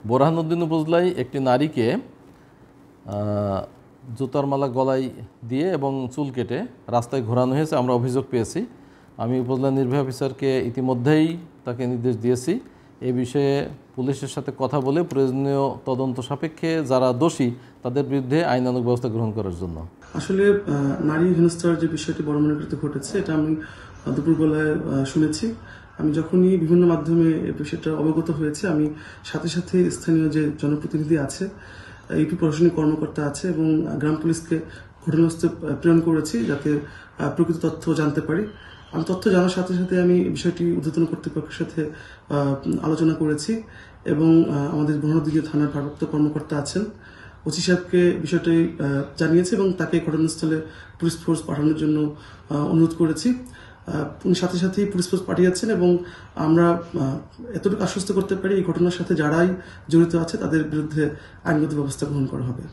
বোরহানউদ্দিন উপজেলায় একটি নারীকে জুতার মালা গলায় দিয়ে এবং চুল কেটে রাস্তায় ঘোরানো হয়েছে। আমরা অভিযোগ পেয়েছি। আমি উপজেলা নির্বাহী অফিসারকে ইতিমধ্যেই তাকে নির্দেশ দিয়েছি এই বিষয়ে পুলিশের সাথে কথা বলে প্রয়োজনীয় তদন্ত সাপেক্ষে যারা দোষী তাদের বিরুদ্ধে আইনানুগ ব্যবস্থা গ্রহণ করার জন্য। আসলে নারী হেনস্থার যে বিষয়টি বড়মনিরহাটে ঘটেছে এটা আমি দুপুরবেলায় শুনেছি। আমি যখনই বিভিন্ন মাধ্যমে এই বিষয়টা অবগত হয়েছে আমি সাথে সাথে স্থানীয় যে জনপ্রতিনিধি আছে, ইউপি প্রশাসনিক কর্মকর্তা আছে এবং গ্রাম পুলিশকে ঘটনাস্থলে প্রেরণ করেছি যাতে প্রকৃত তথ্য জানতে পারি। আমি তথ্য জানার সাথে সাথে আমি বিষয়টি ঊর্ধ্বতন কর্তৃপক্ষের সাথে আলোচনা করেছি এবং আমাদের বোরহানউদ্দিন থানার ভারপ্রাপ্ত কর্মকর্তা আছেন, ওসি সাহেবকে বিষয়টি জানিয়েছে এবং তাকে ঘটনাস্থলে পুলিশ ফোর্স পাঠানোর জন্য অনুরোধ করেছি। উনি সাথে সাথেই পুলিশ ফোর্স পাঠিয়েছেন এবং আমরা এতটুকু আশ্বস্ত করতে পারি এই ঘটনার সাথে যারাই জড়িত আছে তাদের বিরুদ্ধে আইনগত ব্যবস্থা গ্রহণ করা হবে।